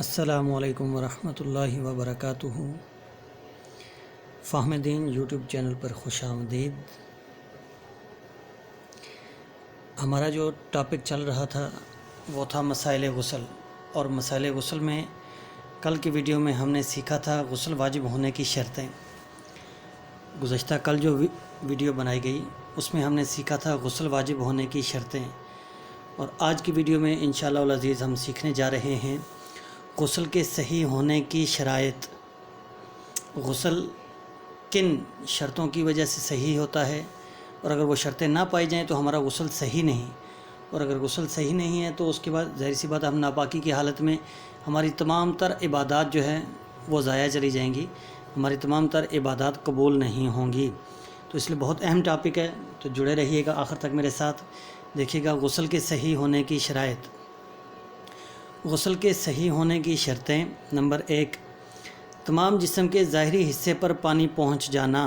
अस्सलामु अलैकुम वरहमतुल्लाहि वबरकातुहू। फ़ाहम दीन यूट्यूब चैनल पर खुश आमदीद। हमारा जो टॉपिक चल रहा था वो था मसाइल गुस्ल, और मसाइल गुस्ल में कल की वीडियो में हमने सीखा था गुस्ल वाजिब होने की शर्तें। गुज़श्ता कल जो वीडियो बनाई गई उसमें हमने सीखा था गुस्ल वाजिब होने की शर्तें, और आज की वीडियो में इंशाअल्लाह अज़ीज़ हम सीखने जा रहे हैं गुस्ल के सही होने की शराइत। गुस्ल किन शर्तों की वजह से सही होता है, और अगर वो शर्तें ना पाई जाएं तो हमारा गुस्ल सही नहीं, और अगर गुस्ल सही नहीं है तो उसके बाद ज़ाहिर सी बात हम नापाकी की हालत में हमारी तमाम तर इबादत जो है वो ज़ाया चली जाएंगी, हमारी तमाम तर इबादत कबूल नहीं होंगी। तो इसलिए बहुत अहम टॉपिक है, तो जुड़े रहिएगा आखिर तक मेरे साथ। देखिएगा गुस्ल के सही होने की शराइत। गुस्ल के सही होने की शर्तें। नंबर 1, तमाम जिस्म के ज़ाहिरी हिस्से पर पानी पहुंच जाना,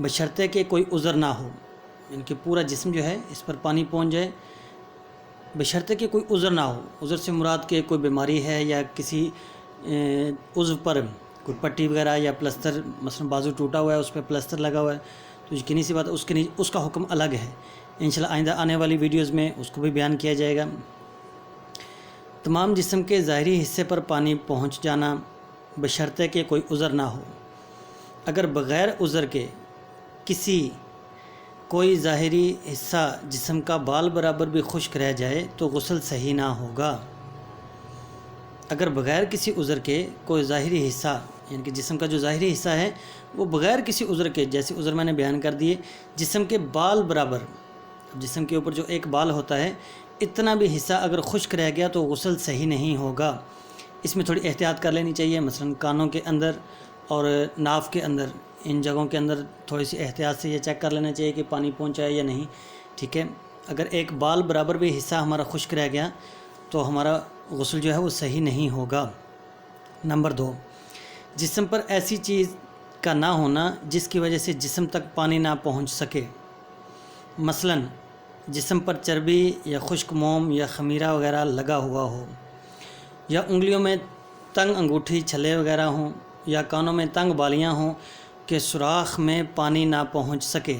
बशर्ते कि कोई उज़र ना हो, यानी कि पूरा जिस्म जो है इस पर पानी पहुंच जाए, बशर्ते कि कोई उज़र ना हो। उज़र से मुराद के कोई बीमारी है या किसी उज़्व पर कोई पट्टी वगैरह या प्लस्तर, मसलन बाजू टूटा हुआ है उस पर प्लस्तर लगा हुआ है, तो यकीनी सी बात उसका हुक्म अलग है। इंशाल्लाह आइंदा आने वाली वीडियोज़ में उसको भी बयान किया जाएगा। तमाम जिस्म के ज़ाहिरी हिस्से पर पानी पहुंच जाना बशर्ते कि कोई उज़र ना हो। अगर बग़ैर उज़र के कोई ज़ाहिरी हिस्सा जिस्म का बाल बराबर भी खुश्क रह जाए तो गुस्ल सही ना होगा। अगर बग़ैर किसी उज़र के कोई ज़ाहिरी हिस्सा, यानी कि जिस्म का जो ज़ाहिरी हिस्सा है वो बग़ैर किसी उज़र के, जैसे उज़र मैंने बयान कर दिए, जिस्म के बाल बराबर, जिस्म के ऊपर जो एक बाल होता है इतना भी हिस्सा अगर खुश्क रह गया तो गुस्ल सही नहीं होगा। इसमें थोड़ी एहतियात कर लेनी चाहिए, मसलन कानों के अंदर और नाफ के अंदर, इन जगहों के अंदर थोड़ी सी एहतियात से ये चेक कर लेना चाहिए कि पानी पहुंचा है या नहीं। ठीक है, अगर एक बाल बराबर भी हिस्सा हमारा खुश्क रह गया तो हमारा गुस्ल जो है वो सही नहीं होगा। नंबर 2, जिस्म पर ऐसी चीज़ का ना होना जिसकी वजह से जिस्म तक पानी ना पहुँच सके, मसलन जिस्म पर चर्बी या खुश्क मोम या खमीरा वगैरह लगा हुआ हो, या उंगलियों में तंग अंगूठी छले वगैरह हों, या कानों में तंग बालियां हों कि सुराख में पानी ना पहुंच सके।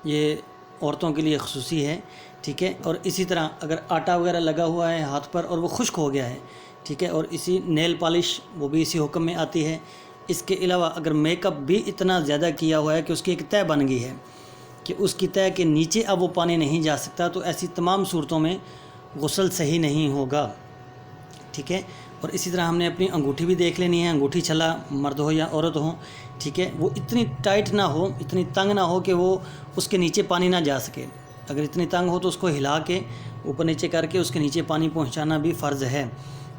ये औरतों के लिए ख़ुसूसी है। ठीक है, और इसी तरह अगर आटा वगैरह लगा हुआ है हाथ पर और वो खुश्क हो गया है, ठीक है, और इसी नेल पॉलिश वो भी इसी हुक्म में आती है। इसके अलावा अगर मेकअप भी इतना ज़्यादा किया हुआ है कि उसकी एक तह बन गई है कि उसकी तह के नीचे अब वो पानी नहीं जा सकता, तो ऐसी तमाम सूरतों में गुस्ल सही नहीं होगा। ठीक है, और इसी तरह हमने अपनी अंगूठी भी देख लेनी है। अंगूठी छला मर्द हो या औरत हो, ठीक है, वो इतनी टाइट ना हो, इतनी तंग ना हो कि वो उसके नीचे पानी ना जा सके। अगर इतनी तंग हो तो उसको हिला के ऊपर नीचे करके उसके नीचे पानी पहुँचाना भी फ़र्ज़ है।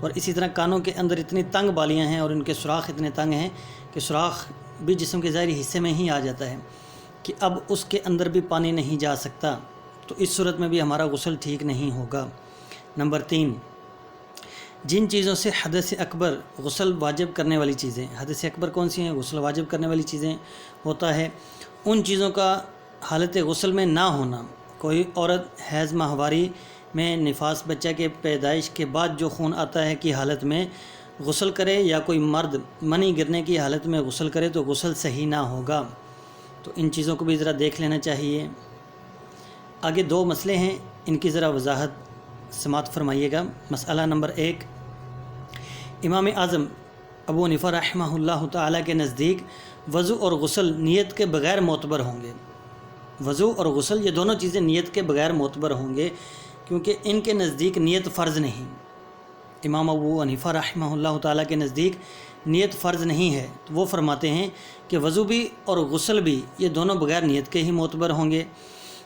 और इसी तरह कानों के अंदर इतनी तंग बालियाँ हैं और इनके सुराख इतने तंग हैं कि सुराख भी जिस्म के ज़ाहिरी हिस्से में ही आ जाता है कि अब उसके अंदर भी पानी नहीं जा सकता, तो इस सूरत में भी हमारा गुस्ल ठीक नहीं होगा। नंबर 3, जिन चीज़ों से हदस अकबर गुस्ल वाजिब करने वाली चीज़ें, हदस अकबर कौन सी हैं, गुस्ल वाजिब करने वाली चीज़ें होता है, उन चीज़ों का हालत गुस्ल में ना होना। कोई औरत हैज़ माहवारी में निफास बच्चा के पैदाइश के बाद जो खून आता है की हालत में गुस्ल करे, या कोई मर्द मनी गिरने की हालत में गुस्ल करे तो गुस्ल सही ना होगा। तो इन चीज़ों को भी ज़रा देख लेना चाहिए। आगे 2 मसले हैं, इनकी ज़रा वजाहत समात फरमाइएगा। मसला नंबर 1, इमाम आज़म अबू हनीफ़ा रहमहुल्लाह ताला के नज़दीक वज़ू और गुस्ल नियत के बग़ैर मोतबर होंगे। वज़ू और गुस्ल ये दोनों चीज़ें नियत के बग़ैर मोतबर होंगे, क्योंकि इनके नज़दीक नियत फ़र्ज़ नहीं। इमाम अबू हनीफ़ा रहमहुल्लाह ताला के नज़दीक नियत फ़र्ज़ नहीं है, तो वो फरमाते हैं कि वज़ू भी और गुस्ल भी ये दोनों बग़ैर नियत के ही मोतबर होंगे,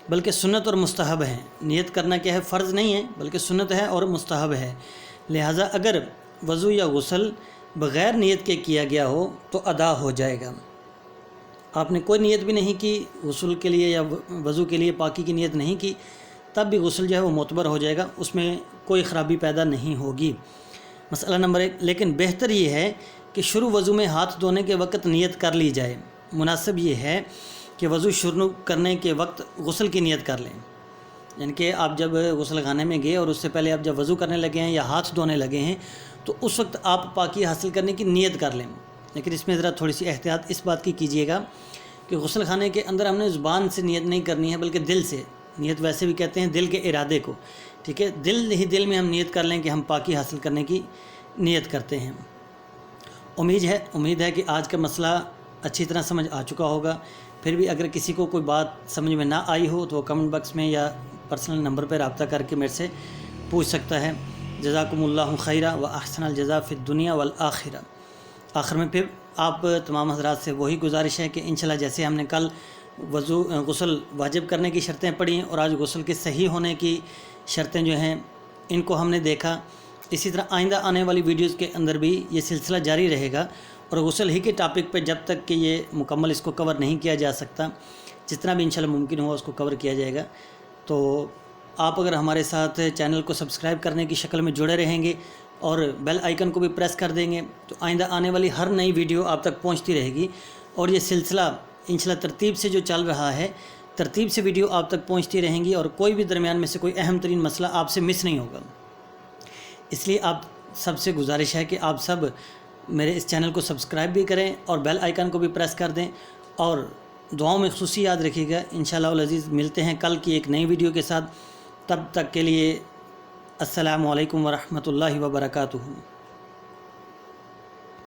बल्कि सुन्नत और मुस्तहब हैं। नियत करना क्या है, फ़र्ज़ नहीं है बल्कि सुन्नत है और मुस्तहब है। लिहाजा अगर वज़ू या गुस्ल बग़ैर नियत के किया गया हो तो अदा हो जाएगा। आपने कोई नियत भी नहीं की गुस्ल के लिए या वज़ू के लिए, पाकी की नियत नहीं की, तब भी गुस्ल जो है वो मोतबर हो जाएगा, उसमें कोई ख़राबी पैदा नहीं होगी। मसला नंबर 1, लेकिन बेहतर ये है कि शुरू वज़ू में हाथ धोने के वक्त नियत कर ली जाए। मुनासिब ये है कि वज़ू शुरू करने के वक्त गुस्ल की नियत कर लें, یعنی کہ آپ جب غسل خانے میں گئے اور اس سے پہلے آپ جب وضو کرنے لگے ہیں یا ہاتھ دھونے لگے ہیں تو اس وقت آپ پاکی حاصل کرنے کی نیت کر لیں، لیکن اس میں ذرا تھوڑی سی احتیاط اس بات کی کیجیے گا کہ غسل خانے کے اندر ہم نے زبان سے نیت نہیں کرنی ہے بلکہ دل سے، نیت ویسے بھی کہتے ہیں دل کے ارادے کو، ٹھیک ہے، دل میں ہم نیت کر لیں کہ ہم پاکی حاصل کرنے کی نیت کرتے ہیں۔ امید ہے کہ آج کا مسئلہ اچھی طرح سمجھ آ چکا ہوگا۔ پھر بھی اگر کسی کو کوئی بات سمجھ میں نہ آئی ہو تو وہ کمنٹ باکس میں یا پرسنل نمبر پہ رابطہ کر کے میرے سے پوچھ سکتا ہے۔ جزاکم اللہ خیرہ و احسن الجزاء فی الدنیا والآخرہ۔ آخر میں پھر آپ تمام حضرات سے وہی گزارش ہے کہ انشاءاللہ جیسے ہم نے کل غسل واجب کرنے کی شرطیں پڑھی اور آج غسل کے صحیح ہونے کی شرطیں جو ہیں ان کو ہم نے دیکھا، اسی طرح آئندہ آنے والی ویڈیوز کے اندر بھی یہ سلسلہ جاری رہے گا، اور غسل ہی کے ٹاپک پہ جب تک کہ یہ مکمل اس کو کور نہیں کیا جا سکتا، جتنا بھی انشاءاللہ ممکن ہو اس کو کور کیا جائے گا۔ تو آپ اگر ہمارے ساتھ چینل کو سبسکرائب کرنے کی شکل میں جڑے رہیں گے اور بیل آئیکن کو بھی پریس کر دیں گے تو آئندہ آنے والی ہر نئی ویڈیو آپ تک پہنچتی رہے گی، اور یہ سلسلہ انشاءاللہ ترتیب سے جو چل رہا ہے، ترتیب سے ویڈیو آپ تک پہنچتی رہیں گی، اور کوئی بھی درمیان میں سے کوئی اہم ترین مسئلہ آپ سے مس نہیں ہوگا۔ اس لیے آپ سب سے گزارش ہے کہ آپ سب میرے اس چینل کو سبسکرائب بھی کریں اور بیل آئیکن کو بھی پریس کر دیں، اور دعاؤں میں خصوصی یاد رکھیے گا۔ انشاءاللہ العزیز ملتے ہیں کل کی ایک نئی ویڈیو کے ساتھ، تب تک کے لیے السلام علیکم ورحمۃ اللہ وبرکاتہ۔